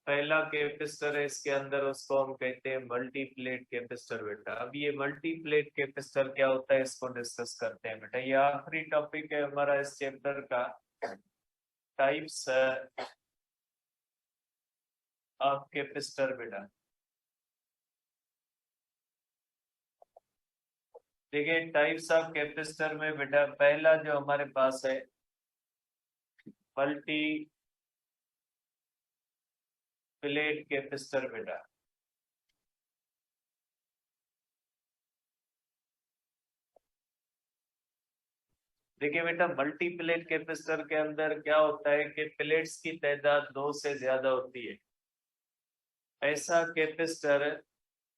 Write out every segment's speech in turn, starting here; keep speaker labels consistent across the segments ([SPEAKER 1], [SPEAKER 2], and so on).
[SPEAKER 1] पहला कैपेसिटर है इसके अंदर, उसको हम कहते हैं मल्टी प्लेट कैपेसिटर बेटा। अब ये मल्टी प्लेट कैपेसिटर क्या होता है इसको डिस्कस करते हैं बेटा। ये आखिरी टॉपिक है हमारा इस चैप्टर का, टाइप्स ऑफ कैपेसिटर बेटा। देखिए टाइप्स ऑफ कैपेसिटर में बेटा पहला जो हमारे पास है मल्टी प्लेट कैपेसिटर बेटा। देखिए बेटा मल्टी प्लेट कैपेसिटर के अंदर क्या होता है कि प्लेट्स की तादाद 2 से ज्यादा होती है। ऐसा कैपेसिटर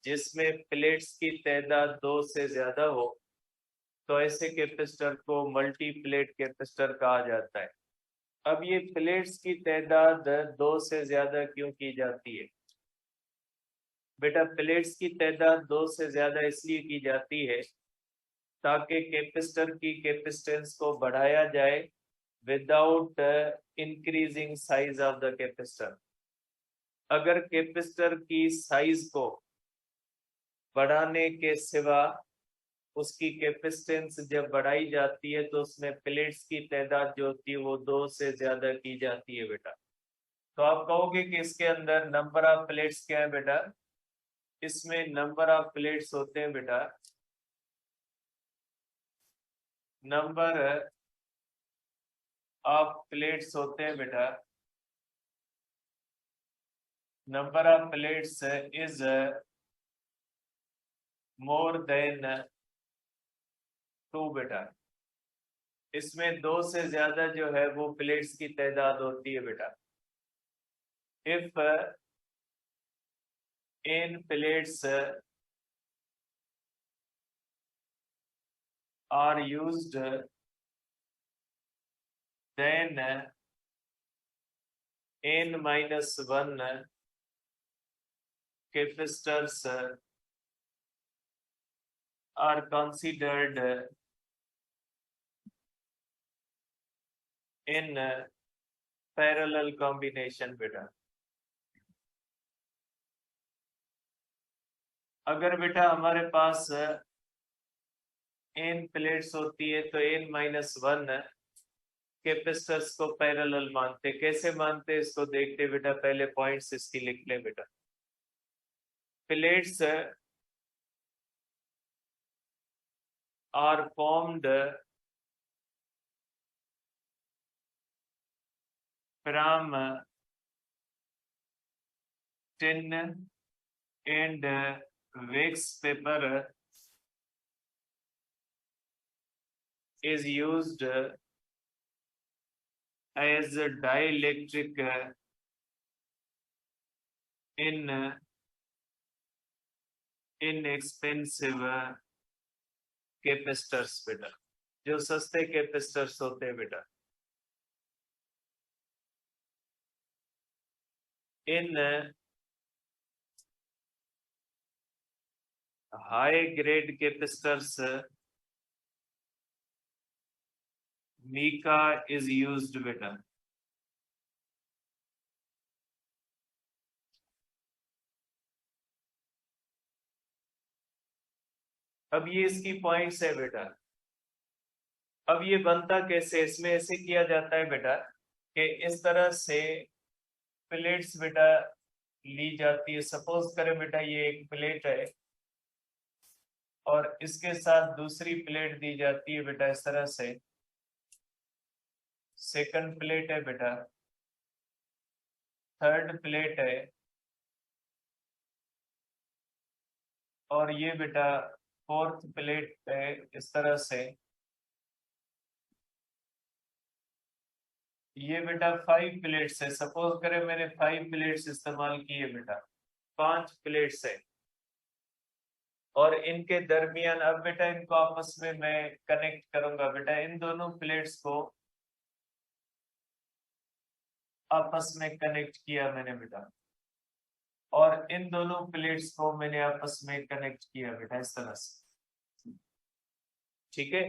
[SPEAKER 1] जिसमें प्लेट्स की तादाद 2 से ज्यादा हो तो ऐसे कैपेसिटर को मल्टी प्लेट कैपेसिटर कहा जाता है। अब ये प्लेट्स की तादाद 2 से ज्यादा क्यों की जाती है बेटा? प्लेट्स की तादाद 2 से ज्यादा इसलिए की जाती है ताकि कैपेसिटर की कैपेसिटेंस को बढ़ाया जाए without increasing size of the capacitor. अगर कैपेसिटर की साइज को बढ़ाने के सिवा उसकी कैपेसिटेंस जब बढ़ाई जाती है तो उसमें प्लेट्स की तादाद जो होती है वो 2 से ज्यादा की जाती है बेटा। तो आप कहोगे कि इसके अंदर नंबर ऑफ प्लेट्स क्या है बेटा? इसमें नंबर ऑफ प्लेट्स होते हैं बेटा, नंबर ऑफ प्लेट्स होते हैं बेटा, number of plates is more than 2 बेटा। इसमें 2 से ज्यादा जो है वो प्लेट्स की तादाद होती है बेटा। If in plates are used then n-1 capacitors are considered in parallel combination बेटा। अगर बेटा हमारे पास n प्लेट्स होती है तो n-1 कैपेसिटर्स को पैरेलल मानते। कैसे मानते इसको देखते बेटा, पहले पॉइंट्स इसकी लिख ले बेटा। Plates are formed from tin and wax paper is used as a dielectric in inexpensive capacitors बेटा, जो सस्ते कैपेसिटर्स होते हैं बेटा। In high grade capacitors mica is used बेटा। अब ये इसकी पॉइंट्स है बेटा। अब ये बनता कैसे, इसमें ऐसे किया जाता है बेटा कि इस तरह से प्लेट्स बेटा ली जाती है। सपोज करें बेटा ये एक प्लेट है और इसके साथ दूसरी प्लेट दी जाती है बेटा इस तरह से। सेकंड प्लेट है बेटा, थर्ड प्लेट है और ये बेटा फोर्थ प्लेट है इस तरह से। ये बेटा 5 प्लेट्स है। सपोज करें मैंने 5 प्लेट्स इस्तेमाल किए बेटा, 5 प्लेट्स है और इनके दरमियान अब बेटा इनको आपस में मैं कनेक्ट करूंगा बेटा। इन दोनों प्लेट्स को आपस में कनेक्ट किया मैंने बेटा और इन दोनों प्लेट्स को मैंने आपस में कनेक्ट किया बेटा इस तरह से। ठीक है,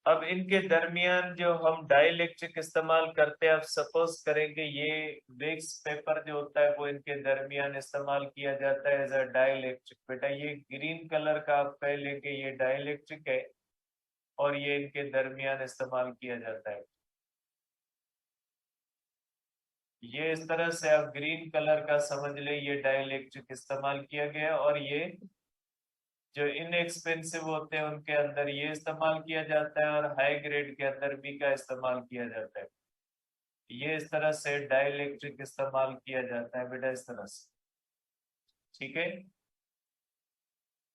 [SPEAKER 1] अब इनके दरमियान जो हम डाइलेक्ट्रिक इस्तेमाल करते हैं, अब सपोज करेंगे ये वेक्स पेपर जो होता है वो इनके दरमियान इस्तेमाल किया जाता है एज अ डाइलेक्ट्रिक। बेटा ये ग्रीन कलर का आप कह लेंगे ये डाइलेक्ट्रिक है और ये इनके दरमियान इस्तेमाल किया जाता है। ये इस तरह से आप ग्रीन कलर का समझ ले, ये डाइलेक्ट्रिक इस्तेमाल किया गया और ये जो इनएक्सपेंसिव होते हैं उनके अंदर ये इस्तेमाल किया जाता है और हाई ग्रेड के अंदर बी का इस्तेमाल किया जाता है। ये इस तरह से डाइलेक्ट्रिक इस्तेमाल किया जाता है बेटा, इस तरह से। ठीक है,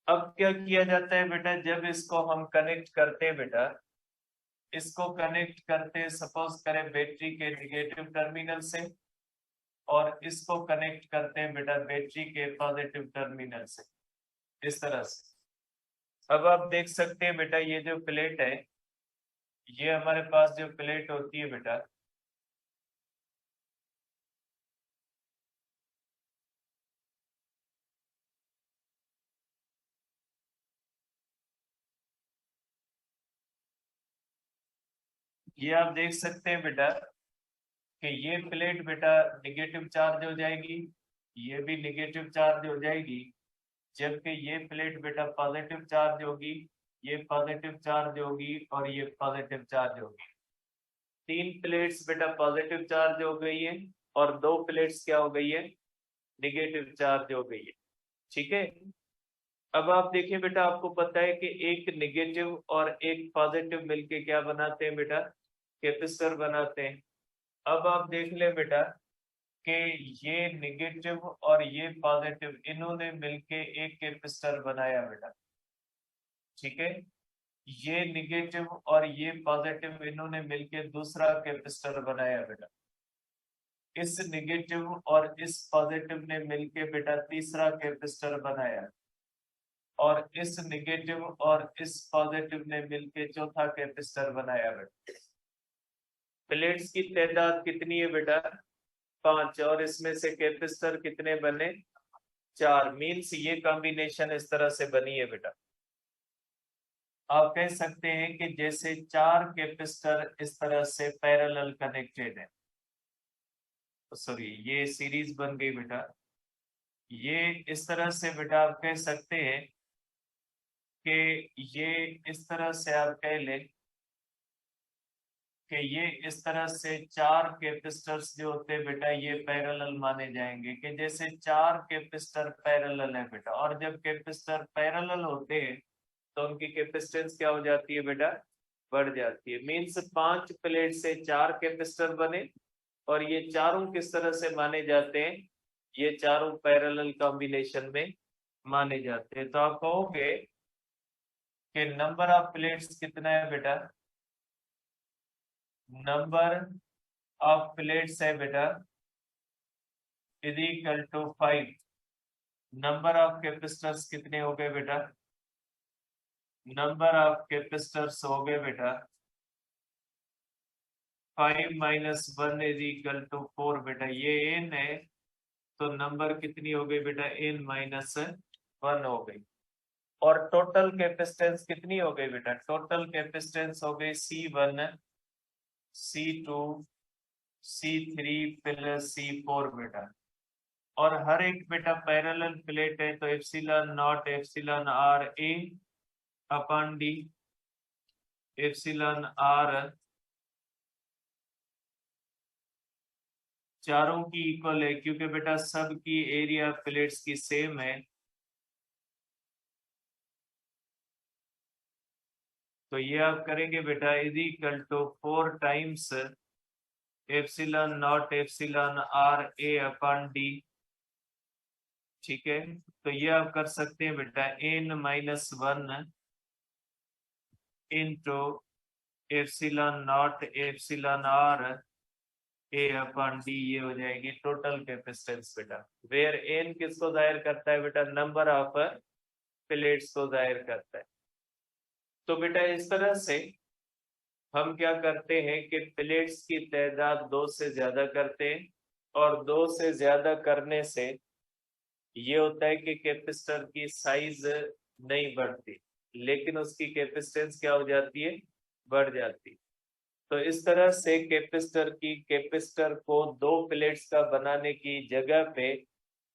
[SPEAKER 1] अब क्या किया जाता है बेटा, जब इसको हम कनेक्ट करते हैं बेटा, इसको कनेक्ट करते सपोज करें बैटरी के निगेटिव टर्मिनल से और इसको कनेक्ट करते हैं बेटा बैटरी के पॉजिटिव टर्मिनल से, इस तरह से। अब आप देख सकते हैं बेटा ये जो प्लेट है, ये हमारे पास जो प्लेट होती है बेटा, ये आप देख सकते हैं बेटा कि ये प्लेट बेटा निगेटिव चार्ज हो जाएगी, ये भी निगेटिव चार्ज हो जाएगी, जबकि ये प्लेट बेटा पॉजिटिव चार्ज होगी, ये पॉजिटिव चार्ज होगी और ये पॉजिटिव चार्ज होगी। तीन प्लेट्स बेटा पॉजिटिव चार्ज हो गई है और दो प्लेट्स क्या हो गई है, निगेटिव चार्ज हो गई है। ठीक है, अब आप देखिए बेटा, आपको पता है कि एक निगेटिव और एक पॉजिटिव मिलके क्या बनाते हैं बेटा, कैपेसिटर बनाते हैं। अब आप देख ले बेटा कि ये निगेटिव और ये पॉजिटिव इन्होंने मिलके एक कैपेसिटर बनाया बेटा। ठीक है, ये निगेटिव और ये पॉजिटिव इन्होंने मिलके दूसरा कैपेसिटर बनाया बेटा। इस निगेटिव और इस पॉजिटिव ने मिलके बेटा तीसरा कैपेसिटर बनाया और इस निगेटिव और इस पॉजिटिव ने मिलके चौथा कैपेसिटर बनाया बेटा। प्लेट्स की तादाद कितनी है बेटा, 5, और इसमें से कैपेसिटर कितने बने, 4। मीन्स ये कॉम्बिनेशन इस तरह से बनी है बेटा। आप कह सकते हैं कि जैसे 4 कैपेसिटर इस तरह से पैरेलल कनेक्टेड है, सॉरी ये सीरीज बन गई बेटा। ये इस तरह से बेटा आप कह सकते हैं कि ये इस तरह से आप कह लें कि ये इस तरह से 4 कैपेसिटर्स जो होते हैं बेटा ये पैरेलल माने जाएंगे, कि जैसे 4 कैपेसिटर पैरेलल है बेटा, और जब कैपेसिटर पैरेलल होते हैं तो उनकी कैपेसिटेंस क्या हो जाती है बेटा, बढ़ जाती है। मीन्स 5 प्लेट से 4 कैपेसिटर बने और ये चारों किस तरह से माने जाते हैं, ये चारों पैरेलल कॉम्बिनेशन में माने जाते हैं। तो आप कहोगे कि नंबर ऑफ प्लेट्स कितना है बेटा, नंबर ऑफ प्लेट्स है बेटा is equal to 5। Number of capacitors कितने हो गए बेटा, नंबर ऑफ कैपेसिटर्स हो गए बेटा 5 माइनस 1 इज इक्वल टू 4 बेटा। ये n है तो नंबर कितनी हो गई बेटा, n माइनस 1 हो गई। और टोटल कैपेसिटेंस कितनी हो गई बेटा, टोटल कैपेसिटेंस हो गई C1 C2 C3 plus C4 बेटा। और हर एक बेटा पैरेलल प्लेट है तो epsilon naught epsilon R A upon D, epsilon R चारों की इक्वल है क्योंकि बेटा सब की एरिया प्लेट्स की सेम है। तो ये आप करेंगे बेटा is equal to 4 times epsilon naught epsilon R A upon D. ठीक है, तो ये आप कर सकते हैं बेटा n minus 1 into epsilon naught epsilon R A upon D, ये हो जाएगी टोटल कैपेसिटेंस बेटा। वेयर n किसको जाहिर करता है बेटा, नंबर ऑफ प्लेट्स को जाहिर करता है। तो बेटा इस तरह से हम क्या करते हैं कि प्लेट्स की तादाद 2 से ज्यादा करते हैं और 2 से ज्यादा करने से ये होता है कि कैपेसिटर की साइज नहीं बढ़ती लेकिन उसकी कैपेसिटेंस क्या हो जाती है, बढ़ जाती है। तो इस तरह से कैपेसिटर को दो प्लेट्स का बनाने की जगह पे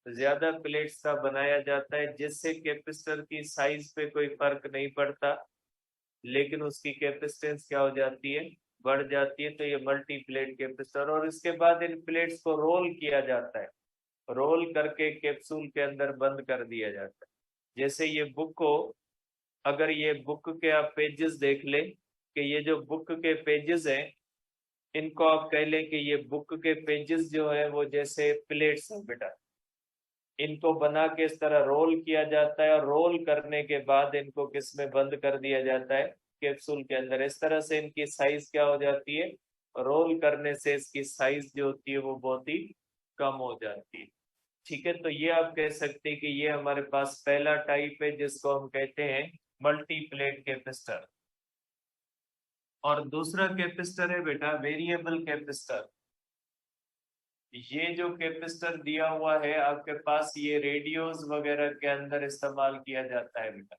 [SPEAKER 1] ज्यादा प्लेट्स का बनाया जाता है, जिससे कैपेसिटर की साइज पे कोई फर्क नहीं पड़ता, लेकिन उसकी कैपेसिटेंस क्या हो जाती है, बढ़ जाती है। तो ये मल्टी प्लेट कैपेसिटर, और इसके बाद इन प्लेट्स को रोल किया जाता है, रोल करके कैप्सूल के अंदर बंद कर दिया जाता है। जैसे ये बुक को, अगर ये बुक के आप पेजेस देख लें कि ये जो बुक के पेजेस हैं, इनको आप कह लें कि ये बुक के पेजेस जो है वो जैसे प्लेट्स हैं बेटा। इनको बना के इस तरह रोल किया जाता है, और रोल करने के बाद इनको किस में बंद कर दिया जाता है, कैप्सूल के अंदर। इस तरह से इनकी साइज क्या हो जाती है, रोल करने से इसकी साइज जो होती है वो बहुत ही कम हो जाती है। ठीक है, तो ये आप कह सकते हैं कि ये हमारे पास पहला टाइप है जिसको हम कहते हैं मल्टी प्लेट कैपेसिटर। और दूसरा कैपेसिटर है बेटा वेरिएबल कैपेसिटर। ये जो कैपेसिटर दिया हुआ है आपके पास, ये रेडियोस वगैरह के अंदर इस्तेमाल किया जाता है बेटा।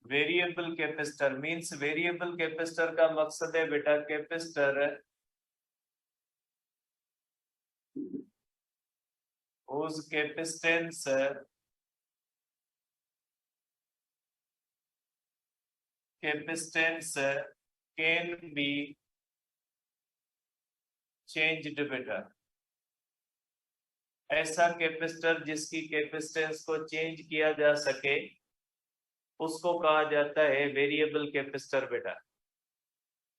[SPEAKER 1] Variable capacitor means, variable capacitor का मकसद है बेटा capacitor whose capacitance can be changed बेटा। ऐसा कैपेसिटर जिसकी कैपेसिटेंस को चेंज किया जा सके, उसको कहा जाता है वेरिएबल कैपेसिटर बेटा।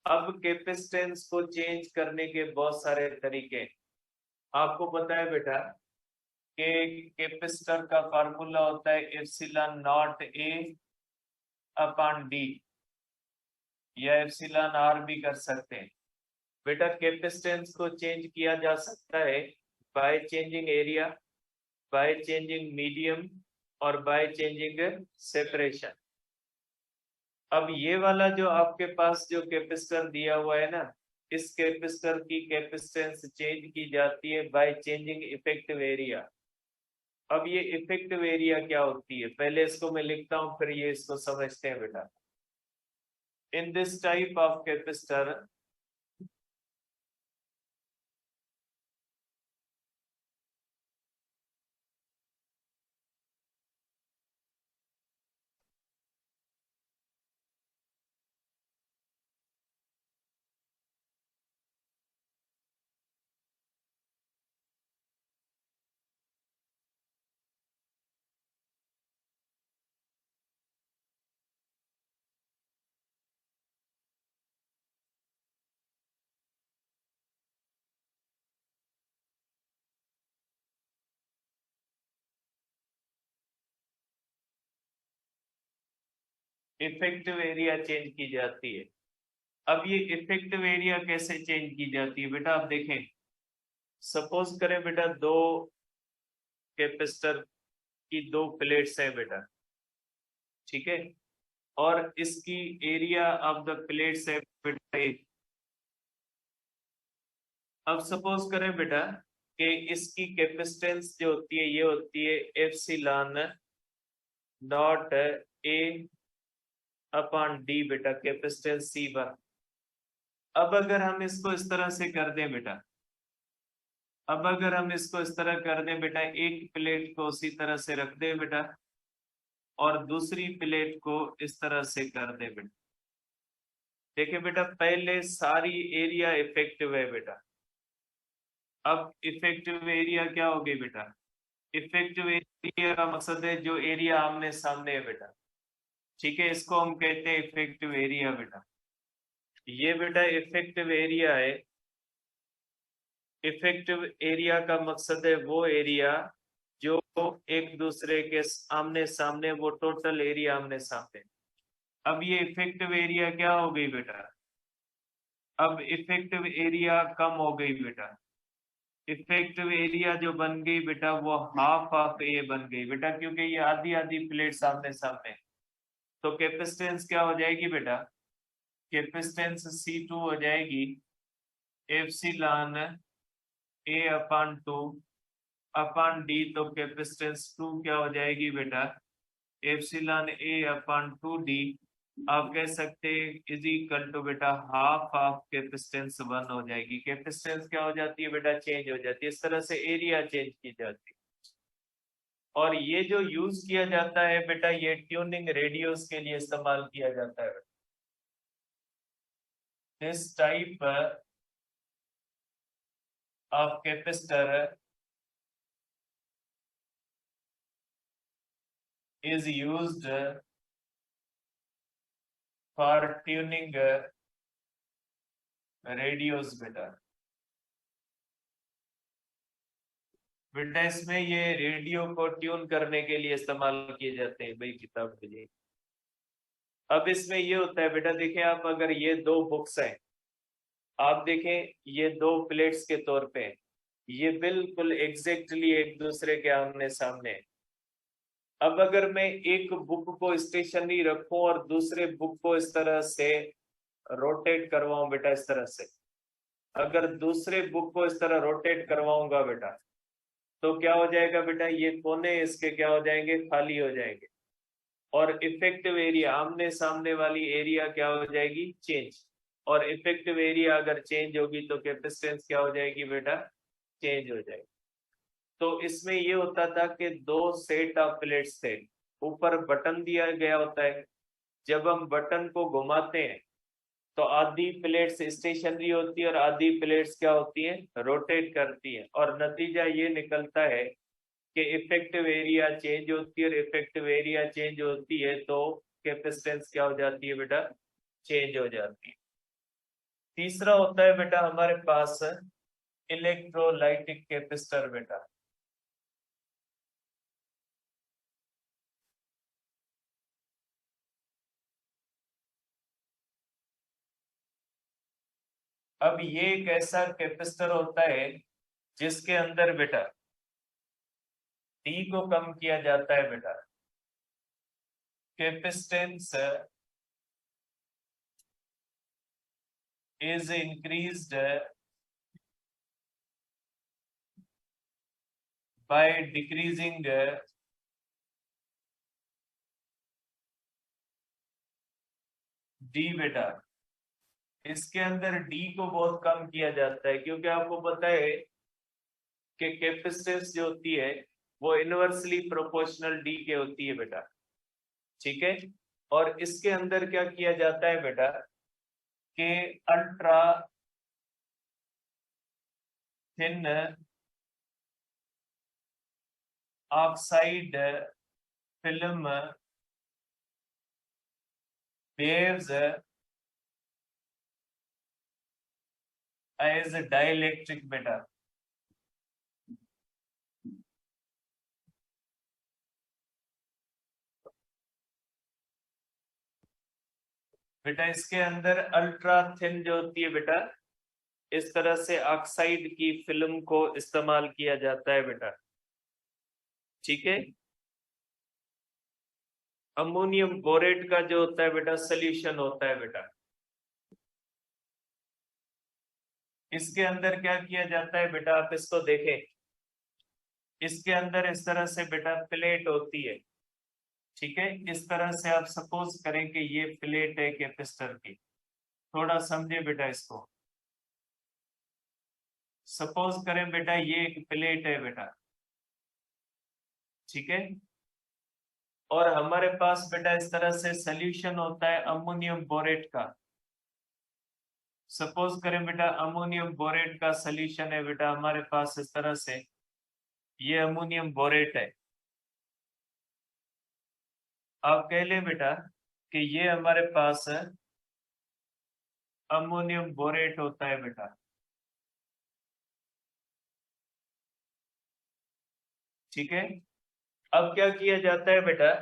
[SPEAKER 1] अब कैपेसिटेंस को चेंज करने के बहुत सारे तरीके हैं। आपको पता है बेटा कि कैपेसिटर का फार्मूला होता है epsilon not a upon D, या एप्सिलॉन आर भी कर सकते हैं बेटा। कैपेसिटेंस को चेंज किया जा सकता है by changing area, by changing medium, और बाय चेंजिंग सेपरेशन। अब ये वाला जो आपके पास जो कैपेसिटर दिया हुआ है ना, इस कैपेसिटर की कैपेसिटेंस चेंज की जाती है बाय चेंजिंग इफेक्टिव एरिया। अब ये इफेक्टिव एरिया क्या होती है, पहले इसको मैं लिखता हूं फिर ये इसको समझते हैं बेटा। In this type of capacitor, effective area change की जाती है। अब ये इफेक्टिव एरिया कैसे चेंज की जाती है बेटा, आप देखें। सपोज करें बेटा दो कैपेसिटर की दो प्लेट्स है बेटा, ठीक है, और इसकी एरिया ऑफ द प्लेट्स है बेटा एक। अब सपोज करें बेटा कि इसकी कैपेसिटेंस जो होती है ये होती है epsilon not a upon D बेटा, कैपेसिटेंस सी बार। अब अगर हम इसको इस तरह से कर दें बेटा, अब अगर हम इसको इस तरह कर दें बेटा, एक प्लेट को उसी तरह से रख दें बेटा, और दूसरी प्लेट को इस तरह से कर दें बेटा। देखिए बेटा, पहले सारी एरिया इफेक्टिव है बेटा। अब इफेक्टिव एरिया क्या हो गई बेटा, इफेक्टिव एरिया का मकसद है जो एरिया आमने सामने है बेटा, ठीक है, इसको हम कहते हैं इफेक्टिव एरिया बेटा। ये बेटा इफेक्टिव एरिया है। इफेक्टिव एरिया का मकसद है वो एरिया जो एक दूसरे के आमने सामने, वो टोटल एरिया आमने सामने। अब ये इफेक्टिव एरिया क्या हो गई बेटा, अब इफेक्टिव एरिया कम हो गई बेटा। इफेक्टिव एरिया जो बन गई बेटा वो हाफ ऑफ ए बन गई बेटा, क्योंकि ये आधी आधी प्लेट सामने सामने। तो कैपेसिटेंस क्या हो जाएगी बेटा, कैपेसिटेंस C2 हो जाएगी एप्सिलॉन ए अपॉन 2 अपॉन डी। तो कैपेसिटेंस 2 क्या हो जाएगी बेटा, एप्सिलॉन ए अपॉन 2d आप कह सकते हैं इज इक्वल टू बेटा हाफ ऑफ कैपेसिटेंस 1 हो जाएगी। कैपेसिटेंस क्या हो जाती है बेटा, चेंज हो जाती है। इस तरह से एरिया चेंज की जाती है। और ये जो यूज किया जाता है बेटा, ये ट्यूनिंग रेडियोस के लिए इस्तेमाल किया जाता है। This type of capacitor is used for tuning radios बेटा। बेटा इसमें ये रेडियो को ट्यून करने के लिए इस्तेमाल किए जाते हैं भाई, किताब के लिए। अब इसमें ये होता है बेटा, देखें आप, अगर ये दो बुक्स हैं, आप देखें ये दो प्लेट्स के तौर पे हैं, ये बिल्कुल एग्जैक्टली एक दूसरे के आमने सामने है। अब अगर मैं एक बुक को स्टेशनरी रखूं और दूसरे बुक को इस तरह से रोटेट करवाऊं बेटा, इस तरह से, अगर दूसरे बुक को इस तरह रोटेट करवाऊंगा बेटा, तो क्या हो जाएगा बेटा, ये कोने इसके क्या हो जाएंगे, खाली हो जाएंगे। और इफेक्टिव एरिया, आमने सामने वाली एरिया क्या हो जाएगी, चेंज। और इफेक्टिव एरिया अगर चेंज होगी तो कैपेसिटेंस क्या हो जाएगी बेटा, चेंज हो जाएगी। तो इसमें ये होता था कि दो सेट ऑफ प्लेट्स थे, ऊपर बटन दिया गया होता है। जब हम बटन को घुमाते हैं तो आधी प्लेट्स स्टेशनरी होती है और आधी प्लेट्स क्या होती है, रोटेट करती है। और नतीजा ये निकलता है कि इफेक्टिव एरिया चेंज होती है, और इफेक्टिव एरिया चेंज होती है तो कैपेसिटेंस क्या हो जाती है बेटा, चेंज हो जाती है। तीसरा होता है बेटा हमारे पास इलेक्ट्रोलाइटिक कैपेसिटर बेटा। अब ये एक ऐसा कैपेसिटर होता है जिसके अंदर बेटा डी को कम किया जाता है बेटा। Capacitance is increased by decreasing D बेटा। इसके अंदर डी को बहुत कम किया जाता है, क्योंकि आपको पता है कि कैपेसिटेंस जो होती है वो इनवर्सली प्रोपोर्शनल डी के होती है बेटा, ठीक है। और इसके अंदर क्या किया जाता है बेटा कि ultra thin oxide film behaves as dielectric बेटा। बेटा इसके अंदर अल्ट्रा थिन जो होती है बेटा, इस तरह से ऑक्साइड की फिल्म को इस्तेमाल किया जाता है बेटा, ठीक है। अमोनियम बोरेट का जो होता है बेटा सोल्यूशन होता है बेटा। इसके अंदर क्या किया जाता है बेटा, आप इसको देखें, इसके अंदर इस तरह से बेटा प्लेट होती है, ठीक है। इस तरह से आप सपोज करें कि ये प्लेट है कैपेसिटर की, थोड़ा समझे बेटा इसको। सपोज करें बेटा ये एक प्लेट है बेटा, ठीक है। और हमारे पास बेटा इस तरह से सोल्यूशन होता है अमोनियम बोरेट का। सपोज करें बेटा अमोनियम बोरेट का सोल्यूशन है बेटा हमारे पास इस तरह से, ये अमोनियम बोरेट है। आप कह लें बेटा कि ये हमारे पास अमोनियम बोरेट होता है बेटा, ठीक है। अब क्या किया जाता है बेटा,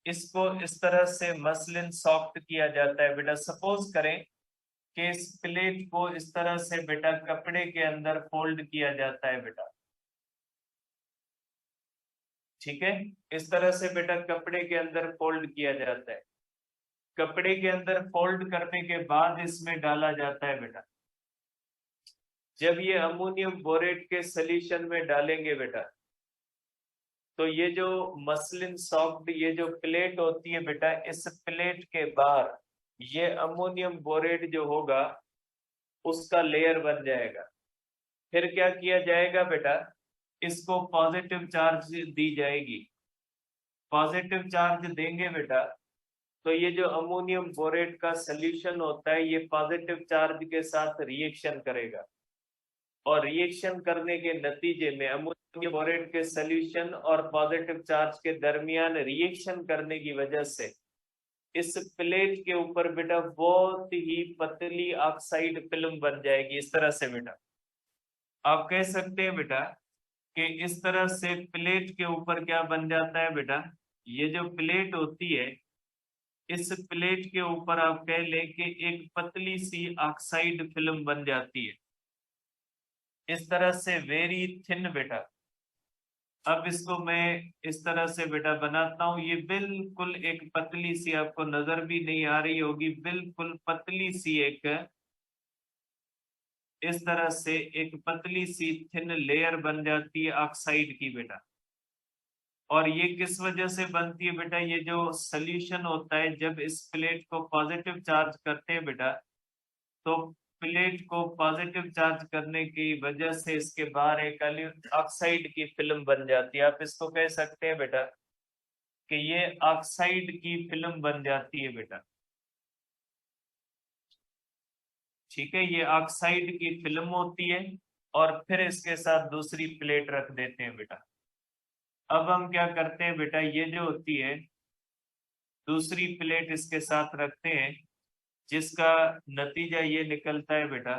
[SPEAKER 1] इसको इस तरह से मसलिन सॉफ्ट किया जाता है बेटा। सपोज करें कि इस प्लेट को इस तरह से बेटा कपड़े के अंदर फोल्ड किया जाता है बेटा, ठीक है। इस तरह से बेटा कपड़े के अंदर फोल्ड किया जाता है। कपड़े के अंदर फोल्ड करने के बाद इसमें डाला जाता है बेटा। जब ये अमोनियम बोरेट के सोल्यूशन में डालेंगे बेटा, तो ये जो मसलिन सॉफ्ट ये जो प्लेट होती है बेटा, इस प्लेट के बाहर ये अमोनियम बोरेट जो होगा उसका लेयर बन जाएगा। फिर क्या किया जाएगा बेटा, इसको पॉजिटिव चार्ज दी जाएगी। पॉजिटिव चार्ज देंगे बेटा तो ये जो अमोनियम बोरेट का सॉल्यूशन होता है ये पॉजिटिव चार्ज के साथ रिएक्शन करेगा, और रिएक्शन करने के नतीजे में अमोनियम बोरेट के सॉल्यूशन और पॉजिटिव चार्ज के दरमियान रिएक्शन करने की वजह से इस प्लेट के ऊपर बेटा बहुत ही पतली ऑक्साइड फिल्म बन जाएगी। इस तरह से बेटा आप कह सकते हैं बेटा कि इस तरह से प्लेट के ऊपर क्या बन जाता है बेटा, ये जो प्लेट होती है इस प्लेट के ऊपर आप कह लें कि एक पतली सी ऑक्साइड फिल्म बन जाती है, इस तरह से वेरी थिन बेटा। अब इसको मैं इस तरह से बेटा बनाता हूं, ये बिल्कुल एक पतली सी, आपको नजर भी नहीं आ रही होगी, बिल्कुल पतली सी एक, इस तरह से एक पतली सी थिन लेयर बन जाती है ऑक्साइड की बेटा। और ये किस वजह से बनती है बेटा, ये जो सोल्यूशन होता है जब इस प्लेट को पॉजिटिव चार्ज करते हैं बेटा तो प्लेट को पॉजिटिव चार्ज करने की वजह से इसके बाहर एक ऑक्साइड की फिल्म बन जाती है। आप इसको कह सकते हैं बेटा कि ये ऑक्साइड की फिल्म बन जाती है बेटा। ठीक है, ये ऑक्साइड की फिल्म होती है और फिर इसके साथ दूसरी प्लेट रख देते हैं बेटा। अब हम क्या करते हैं बेटा, ये जो होती है दूसरी प्लेट इसके साथ रखते हैं, जिसका नतीजा ये निकलता है बेटा,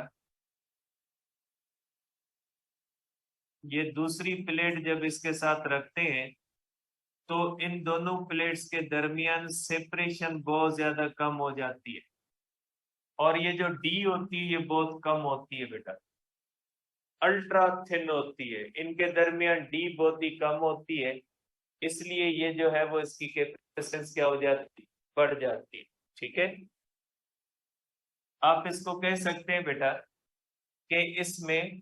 [SPEAKER 1] ये दूसरी प्लेट जब इसके साथ रखते हैं तो इन दोनों प्लेट्स के दरमियान सेपरेशन बहुत ज्यादा कम हो जाती है, और ये जो डी होती है ये बहुत कम होती है बेटा, अल्ट्रा थिन होती है, इनके दरमियान डी बहुत ही कम होती है, इसलिए ये जो है वो इसकी कैपेसिटेंस क्या हो जाती है, बढ़ जाती है। ठीक है, आप इसको कह सकते हैं बेटा कि इसमें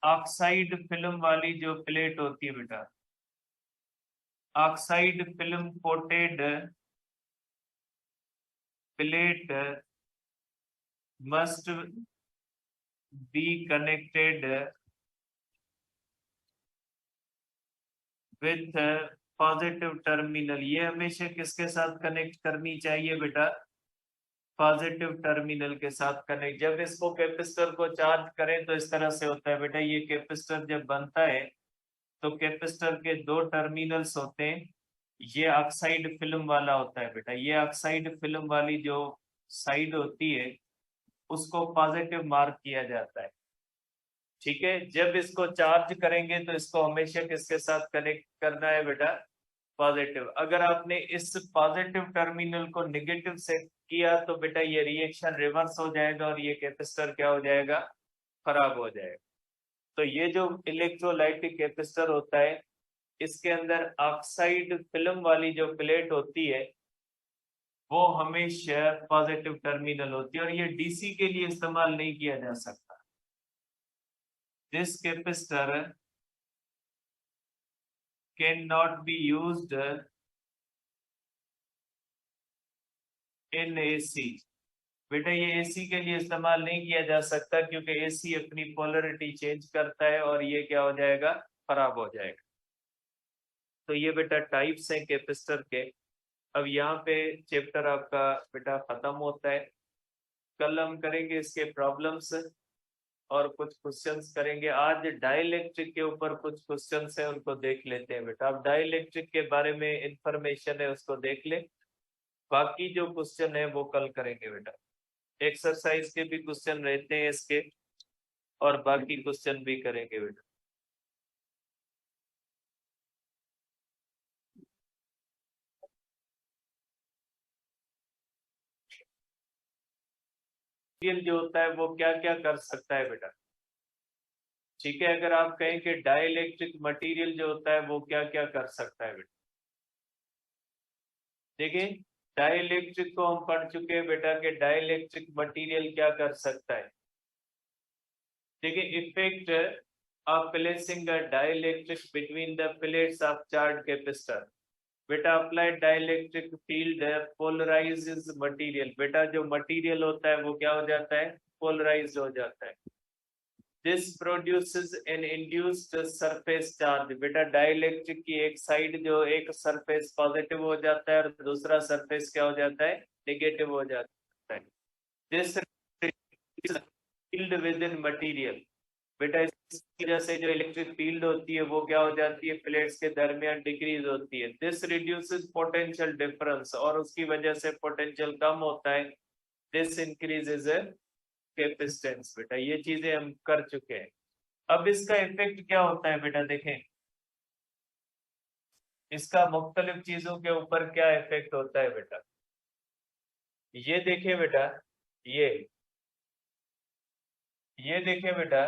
[SPEAKER 1] ऑक्साइड फिल्म वाली जो प्लेट होती है बेटा, oxide film coated plate must be connected with positive terminal. ये हमेशा किसके साथ कनेक्ट करनी चाहिए बेटा, पॉजिटिव टर्मिनल के साथ कनेक्ट। जब इसको कैपेसिटर को चार्ज करें तो इस तरह से होता है बेटा, ये कैपेसिटर जब बनता है तो कैपेसिटर के दो टर्मिनल्स होते हैं, ये ऑक्साइड फिल्म वाला होता है बेटा, ये ऑक्साइड फिल्म वाली जो साइड होती है उसको पॉजिटिव मार्क किया जाता है। ठीक है, जब इसको चार्ज करेंगे तो इसको हमेशा किसके साथ कनेक्ट करना है बेटा, पॉजिटिव। अगर आपने इस पॉजिटिव टर्मिनल को नेगेटिव सेट किया तो बेटा ये रिएक्शन रिवर्स हो जाएगा और ये कैपेसिटर क्या हो जाएगा, खराब हो जाएगा। तो ये जो इलेक्ट्रोलाइटिक कैपेसिटर होता है इसके अंदर ऑक्साइड फिल्म वाली जो प्लेट होती है वो हमेशा पॉजिटिव टर्मिनल होती है, और ये डीसी के लिए इस्तेमाल नहीं किया जा सकता। This capacitor can not be used in AC. बेटा ये एसी के लिए इस्तेमाल नहीं किया जा सकता क्योंकि एसी अपनी पोलरिटी चेंज करता है और ये क्या हो जाएगा, खराब हो जाएगा। तो ये बेटा टाइप्स हैं कैपेसिटर के। अब यहाँ पे चैप्टर आपका बेटा खत्म होता है। कल हम करेंगे इसके प्रॉब्लम्स और कुछ क्वेश्चंस करेंगे। आज डाइलेक्ट्रिक के ऊपर कुछ क्वेश्चंस हैं उनको देख लेते हैं बेटा। अब डाइलेक्ट्रिक के बारे में इंफॉर्मेशन है उसको देख ले, बाकी जो क्वेश्चन है वो कल करेंगे बेटा। एक्सरसाइज के भी क्वेश्चन रहते हैं इसके और बाकी क्वेश्चन भी करेंगे बेटा। जो होता है वो क्या क्या कर सकता है बेटा। ठीक है, अगर आप कहें कि डाइलेक्ट्रिक मटेरियल जो होता है वो क्या क्या कर सकता है बेटा। देखिए डाइलेक्ट्रिक को हम पढ़ चुके हैं बेटा कि डाइलेक्ट्रिक मटेरियल क्या कर सकता है। देखिए effect of placing a dielectric between the plates of charged capacitor. बेटा applied dielectric field polarizes material. बेटा जो material होता है वो क्या हो जाता है, polarized हो जाता है. This produces an induced surface charge. बेटा dielectric की एक side जो एक surface positive हो जाता है और दूसरा surface क्या हो जाता है, negative हो जाता है. This field within material. बेटा इसकी वजह से जो इलेक्ट्रिक फील्ड होती है वो क्या हो जाती है, प्लेट्स के दरमियान डिक्रीज होती है. दिस रिड्यूसेस पोटेंशियल डिफरेंस, और उसकी वजह से पोटेंशियल कम होता है. This increases capacitance. बेटा ये चीजें हम कर चुके हैं. अब इसका इफेक्ट क्या होता है बेटा, देखें इसका मुख्तलिफ चीजों के ऊपर क्या इफेक्ट होता है बेटा. ये देखिए बेटा, ये देखिए बेटा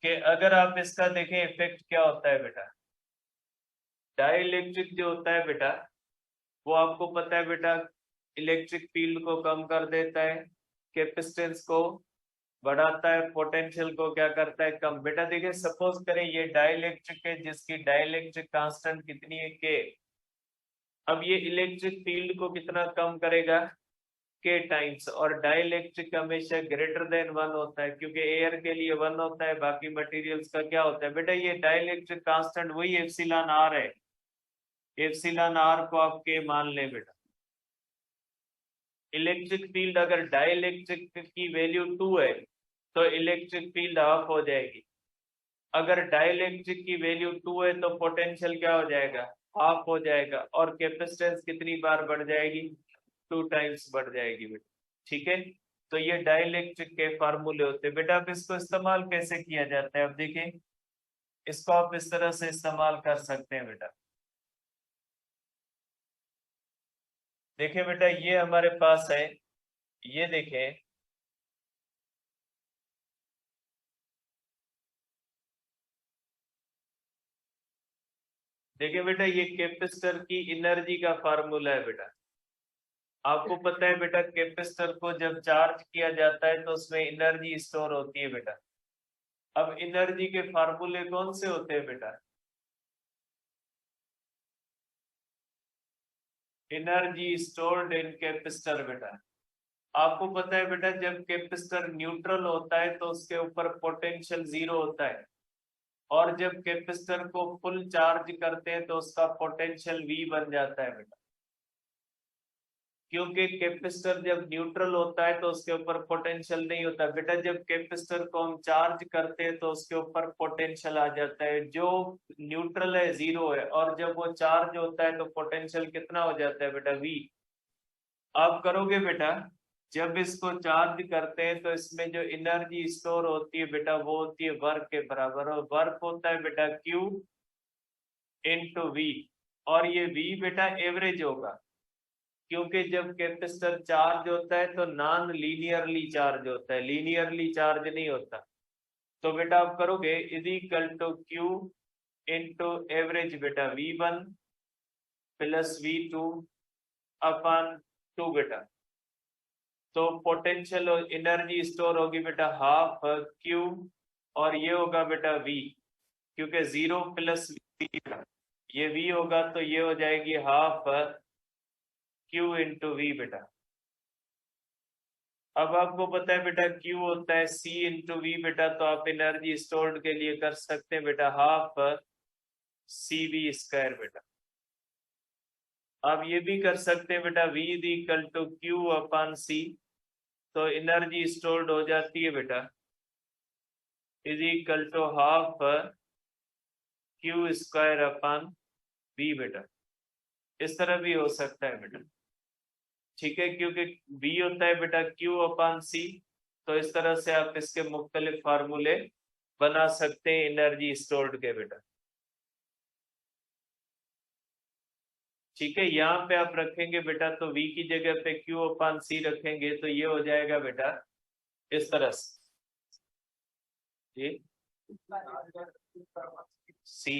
[SPEAKER 1] कि अगर आप इसका देखें इफेक्ट क्या होता है बेटा. डाइलेक्ट्रिक जो होता है बेटा वो आपको पता है बेटा इलेक्ट्रिक फील्ड को कम कर देता है, कैपेसिटेंस को बढ़ाता है, पोटेंशियल को क्या करता है, कम. बेटा देखिए सपोज करें ये डाइलेक्ट्रिक है जिसकी डाइलेक्ट्रिक कांस्टेंट कितनी है, के. अब ये इलेक्ट्रिक फील्ड को कितना कम करेगा, के टाइम्स, और डाइलेक्ट्रिक हमेशा ग्रेटर देन 1 होता है क्योंकि एयर के लिए 1 होता है, बाकी मटेरियल्स का क्या होता है. बेटा ये डाइलेक्ट्रिक कांस्टेंट वही एप्सिलॉन आर है. एप्सिलॉन आर को आप के मान लें बेटा. इलेक्ट्रिक फील्ड अगर डाइलेक्ट्रिक की वैल्यू 2 है तो इलेक्ट्रिक फील्ड हाफ हो जाएगी. अगर डाइलेक्ट्रिक की वैल्यू 2 है तो पोटेंशियल क्या हो जाएगा, हाफ हो जाएगा, और कैपेसिटेंस कितनी बार बढ़ जाएगी, 2 टाइम्स बढ़ जाएगी बेटा. ठीक है, तो ये डाइलेक्ट्रिक के फार्मूले होते हैं बेटा. अब इसको इस्तेमाल कैसे किया जाता है, अब देखें इसको आप इस तरह से इस्तेमाल कर सकते हैं बेटा. देखिए बेटा ये हमारे पास है, ये देखें देखिए बेटा ये कैपेसिटर की एनर्जी का फार्मूला है बेटा. आपको पता है बेटा कैपेसिटर को जब चार्ज किया जाता है तो उसमें एनर्जी स्टोर होती है बेटा. अब एनर्जी के फार्मूले कौन से होते हैं बेटा, एनर्जी स्टोर्ड इन कैपेसिटर. बेटा आपको पता है बेटा जब कैपेसिटर न्यूट्रल होता है तो उसके ऊपर पोटेंशियल 0 होता है, और जब कैपेसिटर को फुल चार्ज करते हैं तो उसका पोटेंशियल V बन जाता है बेटा. क्योंकि कैपेसिटर जब न्यूट्रल होता है तो उसके ऊपर पोटेंशियल नहीं होता बेटा. जब कैपेसिटर को हम चार्ज करते हैं तो उसके ऊपर पोटेंशियल आ जाता है. जो न्यूट्रल है 0 है, और जब वो चार्ज होता है तो पोटेंशियल कितना हो जाता है बेटा, V. आप करोगे बेटा जब इसको चार्ज करते हैं तो इसमें जो एनर्जी स्टोर होती है बेटा वो होती है वर्क के बराबर, और वर्क होता है बेटा Q इंटू V. और ये V बेटा एवरेज होगा क्योंकि जब कैपेसिटर चार्ज होता है तो नॉन लीनियरली चार्ज होता है, लीनियरली चार्ज नहीं होता. तो बेटा आप करोगे is equal to Q into average बेटा V1 प्लस V2 अपॉन 2 बेटा. तो पोटेंशियल एनर्जी स्टोर होगी बेटा हाफ Q, और ये होगा बेटा V क्योंकि 0 प्लस V, ये V होगा तो ये हो जाएगी हाफ Q इंटू V बेटा. अब आपको पता है बेटा Q होता है C इंटू V बेटा, तो आप एनर्जी स्टोर्ड के लिए कर सकते हैं बेटा हाफ CV स्क्वायर बेटा. आप ये भी कर सकते हैं बेटा V is equal to Q upon C, तो एनर्जी स्टोर्ड हो जाती है बेटा is equal to half Q square upon V बेटा. इस तरह भी हो सकता है बेटा. ठीक है, क्योंकि V होता है बेटा Q अपॉन C, तो इस तरह से आप इसके मुख्तलिफ फार्मूले बना सकते हैं एनर्जी स्टोर्ड के बेटा. ठीक है, यहाँ पे आप रखेंगे बेटा तो V की जगह पे Q अपॉन C रखेंगे तो ये हो जाएगा बेटा इस तरह से जी, C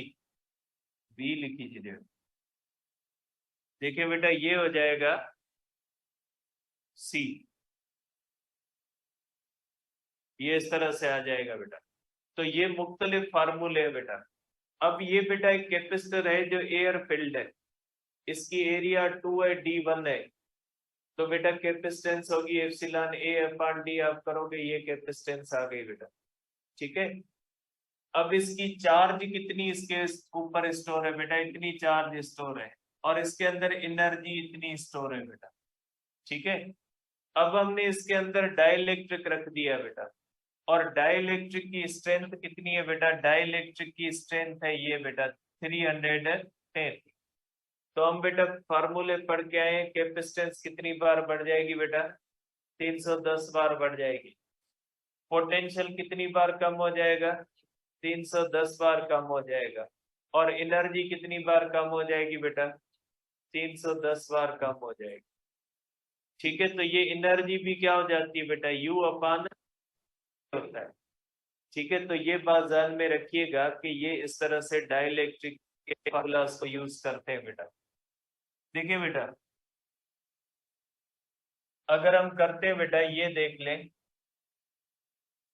[SPEAKER 1] V लिख लीजिए. देखिए बेटा ये हो जाएगा C, ये इस तरह से आ जाएगा बेटा। तो ये मुख्तलिफ फार्मूले है बेटा। अब ये बेटा एक कैपेसिटर है जो एयर फिल्ड है, इसकी एरिया 2 है, D1 है, तो बेटा कैपेसिटेंस होगी एप्सिलॉन ए अपॉन डी। आप करोगे ये कैपेसिटेंस आ गई बेटा। ठीक है, अब इसकी चार्ज कितनी इसके ऊपर स्टोर है बेटा, इतनी चार्ज स्टोर है, और इसके अंदर एनर्जी इतनी स्टोर है बेटा। ठीक है, अब हमने इसके अंदर डाइलेक्ट्रिक रख दिया बेटा, और डाइलेक्ट्रिक की स्ट्रेंथ कितनी है बेटा, डाइलेक्ट्रिक की स्ट्रेंथ है ये बेटा 310। तो हम बेटा फार्मूले पढ़ के आए, कैपेसिटेंस कितनी बार बढ़ जाएगी बेटा, 310 बार बढ़ जाएगी। पोटेंशियल कितनी बार कम हो जाएगा, 310 बार कम हो जाएगा। और एनर्जी कितनी बार कम हो जाएगी बेटा, 310 बार कम हो जाएगी। ठीक है, तो ये एनर्जी भी क्या हो जाती है बेटा, U अपान होता है। ठीक है, तो ये बात ध्यान में रखिएगा कि ये इस तरह से डाइलेक्ट्रिक के फॉर्मूलास को यूज करते हैं बेटा। देखिए बेटा, अगर हम करते हैं बेटा, ये देख लें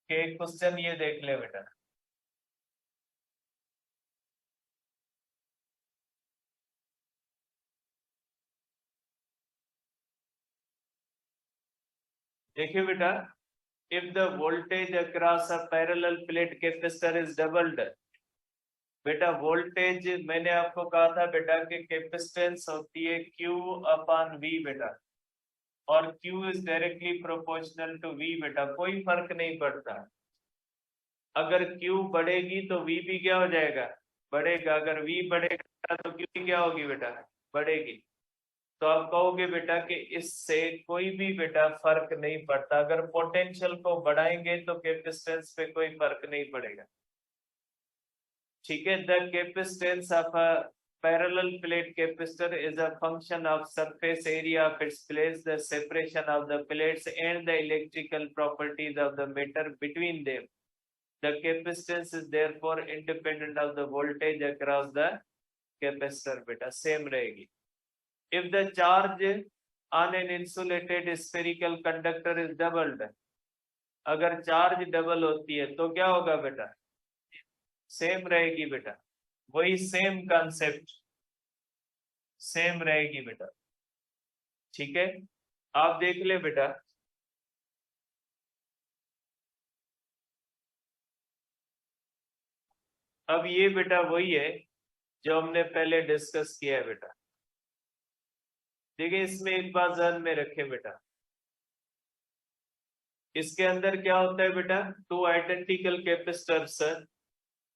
[SPEAKER 1] कि क्वेश्चन ये देख ले बेटा, देखिए बेटा, if the voltage across a parallel plate capacitor is doubled, बेटा वोल्टेज मैंने आपको कहा था बेटा कि कैपेसिटेंस होती है Q अपान V बेटा, और Q is directly proportional to V बेटा, कोई फर्क नहीं पड़ता। अगर Q बढ़ेगी तो V भी क्या हो जाएगा, बढ़ेगा। अगर V बढ़ेगा तो Q भी क्या होगी बेटा, बढ़ेगी। तो आप कहोगे बेटा कि इससे कोई भी बेटा फर्क नहीं पड़ता, अगर पोटेंशियल को बढ़ाएंगे तो कैपेसिटेंस पे कोई फर्क नहीं पड़ेगा। ठीक है, the capacitance of a parallel plate capacitor is a function of surface area of its plates, the separation of the plates and the electrical properties of the matter between them. The capacitance is therefore independent of the voltage across the capacitor बेटा, same रहेगी। If the charge on an insulated spherical conductor is doubled, अगर charge double होती है तो क्या होगा बेटा, same रहेगी बेटा, वही सेम कॉन्सेप्ट सेम रहेगी बेटा। ठीक है, आप देख ले बेटा, अब ये बेटा वही है जो हमने पहले डिस्कस किया है बेटा। देखिए, इसमें एक बात ध्यान में रखें बेटा, इसके अंदर क्या होता है बेटा, two identical capacitors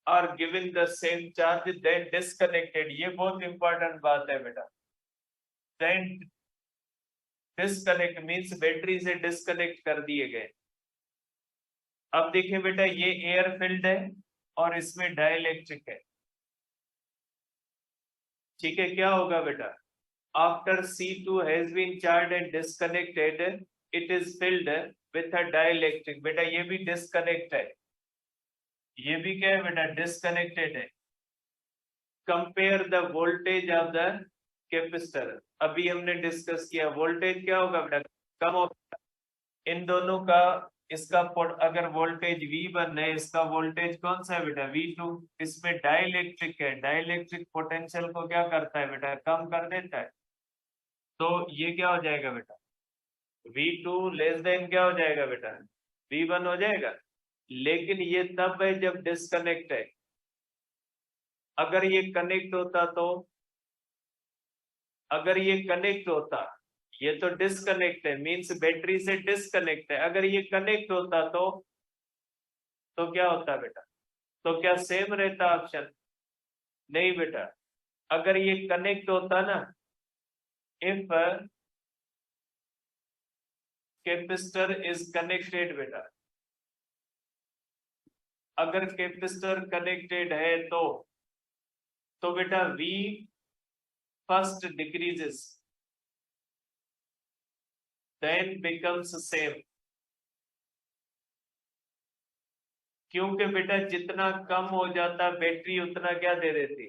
[SPEAKER 1] are given the same charge then disconnected. ये बहुत इंपॉर्टेंट बात है बेटा, देन डिस्कनेक्ट मींस बैटरी से डिस्कनेक्ट कर दिए गए। अब देखिए बेटा, ये एयर फील्ड है और इसमें डाइलेक्ट्रिक है। ठीक है, क्या होगा बेटा, after C2 has been charge and disconnected it is filled with a dielectric. बेटा ये भी डिस्कनेक्ट है, ये भी क्या है बेटा, डिस्कनेक्टेड है। Compare the voltage of the capacitor, अभी हमने डिस्कस किया वोल्टेज क्या होगा बेटा, कम होगा। इन दोनों का इसका अगर वोल्टेज V1 है, इसका वोल्टेज कौन सा है बेटा, V2। इसमें डाइलेक्ट्रिक है, डाइलेक्ट्रिक पोटेंशियल को क्या करता है बेटा, कम कर देता है। तो ये क्या हो जाएगा बेटा, V2 लेस देन क्या हो जाएगा बेटा, V1 हो जाएगा। लेकिन ये तब है जब डिस्कनेक्ट है, अगर ये कनेक्ट होता तो, अगर ये कनेक्ट होता, ये तो डिस्कनेक्ट है मींस बैटरी से डिस्कनेक्ट है, अगर ये कनेक्ट होता तो क्या होता बेटा, तो क्या सेम रहता ऑप्शन, नहीं बेटा। अगर ये कनेक्ट होता ना, इफ कैपेसिटर इज कनेक्टेड बेटा, अगर कैपेसिटर कनेक्टेड है तो बेटा V first decreases then becomes same, क्योंकि बेटा जितना कम हो जाता बैटरी उतना क्या दे देती,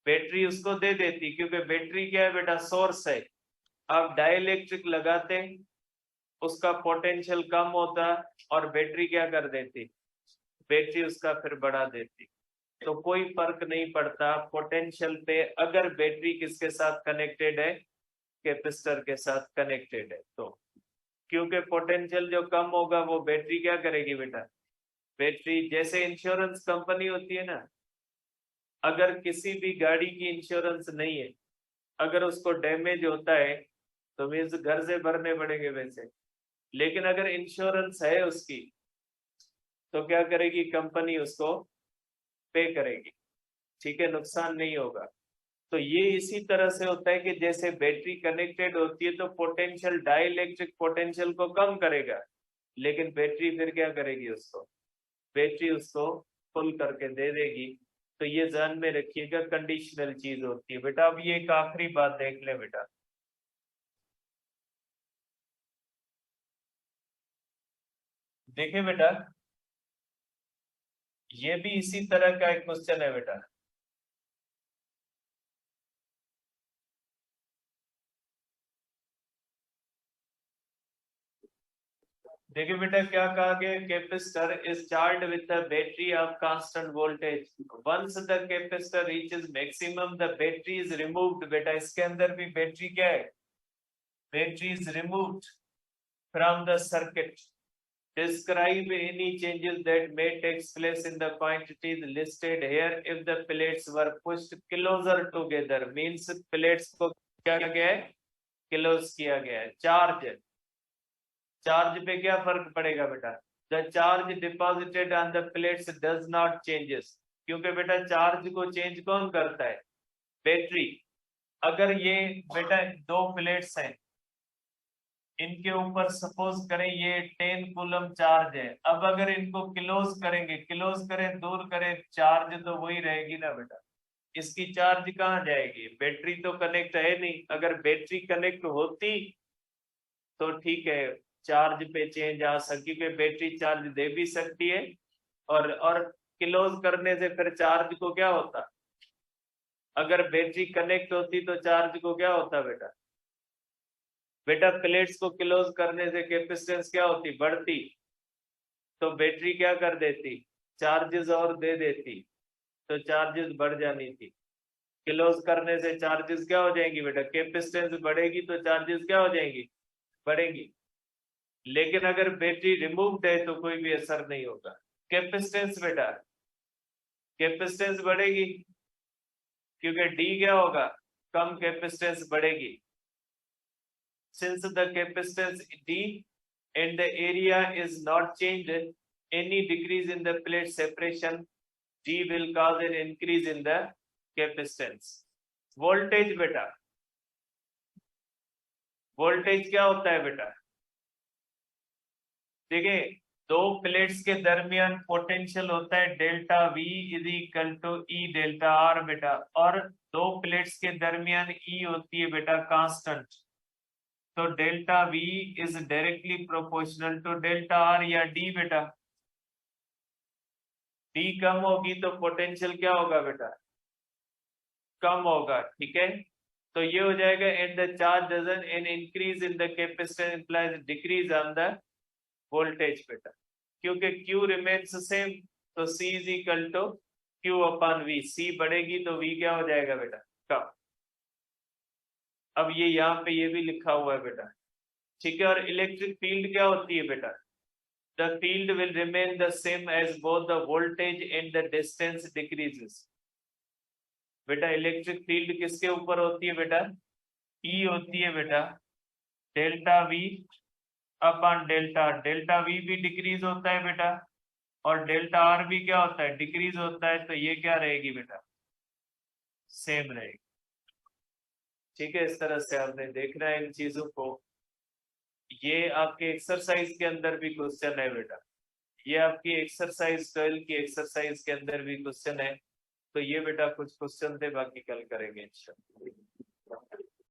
[SPEAKER 1] बैटरी उसको दे देती, क्योंकि बैटरी क्या है बेटा, सोर्स है। आप डाइलेक्ट्रिक लगाते उसका पोटेंशियल कम होता और बैटरी क्या कर देती, बैटरी उसका फिर बढ़ा देती। तो कोई फर्क नहीं पड़ता पोटेंशियल पे, अगर बैटरी किसके साथ कनेक्टेड है, कैपेसिटर के साथ कनेक्टेड है। तो क्योंकि पोटेंशियल जो कम होगा वो बैटरी क्या करेगी बेटा, बैटरी, जैसे इंश्योरेंस कंपनी होती है ना, अगर किसी भी गाड़ी की इंश्योरेंस नहीं है, अगर उसको डैमेज होता है तो मीन्स घर से भरने पड़ेंगे वैसे, लेकिन अगर इंश्योरेंस है उसकी तो क्या करेगी कंपनी, उसको पे करेगी, ठीक है, नुकसान नहीं होगा। तो ये इसी तरह से होता है कि जैसे बैटरी कनेक्टेड होती है तो पोटेंशियल, डाइलेक्ट्रिक पोटेंशियल को कम करेगा, लेकिन बैटरी फिर क्या करेगी, उसको, बैटरी उसको फुल करके दे देगी। तो ये ध्यान में रखिएगा, कंडीशनल चीज होती है बेटा। अब ये एक आखिरी बात देख ले बेटा, देखिए बेटा, ये भी इसी तरह का एक क्वेश्चन है बेटा। देखिए बेटा क्या कहा गया, capacitor is charged with the battery of constant voltage, once the capacitor reaches maximum the battery is removed. बेटा इसके अंदर भी बैटरी क्या है, battery is removed from the circuit. Describe any changes that may take place in the quantities listed here if the plates were pushed closer together। Means plates को क्या किया गया है, क्लोज किया गया है। चार्ज, चार्ज पे क्या फर्क पड़ेगा बेटा, the charge deposited on the plates does not changes, क्योंकि बेटा चार्ज को चेंज कौन करता है, बैटरी। अगर ये बेटा दो प्लेट्स हैं, इनके ऊपर सपोज करें ये 10 कूलम चार्ज है, अब अगर इनको क्लोज करेंगे, क्लोज करें दूर करें, चार्ज तो वही रहेगी ना बेटा, इसकी चार्ज कहाँ जाएगी, बैटरी तो कनेक्ट है नहीं। अगर बैटरी कनेक्ट होती तो ठीक है, चार्ज पे चेंज आ सकती, क्योंकि बैटरी चार्ज दे भी सकती है, और क्लोज करने से फिर चार्ज को क्या होता, अगर बैटरी कनेक्ट होती तो चार्ज को क्या होता बेटा, बेटा प्लेट्स को क्लोज करने से कैपेसिटेंस क्या होती, बढ़ती, तो बैटरी क्या कर देती, चार्जेस और दे देती, तो चार्जेस बढ़ जानी थी। क्लोज करने से चार्जेस क्या हो जाएंगी बेटा, कैपेसिटेंस बढ़ेगी तो चार्जेस क्या हो जाएंगी, बढ़ेगी। लेकिन अगर बैटरी रिमूव्ड है तो कोई भी असर नहीं होगा। कैपेसिटेंस बेटा, कैपेसिटेंस बढ़ेगी, क्योंकि डी क्या होगा, कम कैपेसिटेंस बढ़ेगी। Since the capacitance D and the area is not changed, any decrease in the plate separation D will cause an increase in the capacitance। voltage बेटा, voltage क्या होता है बेटा, देखिए दो प्लेट्स के दरमियान पोटेंशियल होता है delta V is equal to E delta R बेटा, और दो प्लेट्स के दरमियान E होती है बेटा कांस्टेंट, तो delta V is directly proportional to delta R या D बेटा। D कम होगी तो पोटेंशियल क्या होगा बेटा, कम होगा, ठीक है। तो ये हो जाएगा, and the charge doesn't an increase in the capacitance implies decrease on the voltage बेटा, क्योंकि Q रिमेन्स सेम, तो C is equal to Q upon V। C बढ़ेगी तो V क्या हो जाएगा बेटा, कम। अब ये यहाँ पे ये भी लिखा हुआ है बेटा, ठीक है। और इलेक्ट्रिक फील्ड क्या होती है बेटा, the field will remain the same as both the voltage and the distance decreases। बेटा इलेक्ट्रिक फील्ड किसके ऊपर होती है बेटा, E होती है बेटा, delta V upon delta, delta V भी डिक्रीज होता है बेटा, और डेल्टा R भी क्या होता है, डिक्रीज होता है, तो ये क्या रहेगी बेटा, सेम रहेगी, ठीक है। इस तरह से आपने देखना है इन चीजों को। ये आपके एक्सरसाइज के अंदर भी क्वेश्चन है बेटा, ये आपकी एक्सरसाइज 12 की एक्सरसाइज के अंदर भी क्वेश्चन है। तो ये बेटा कुछ क्वेश्चन थे, बाकी कल करेंगे इंशाल्लाह।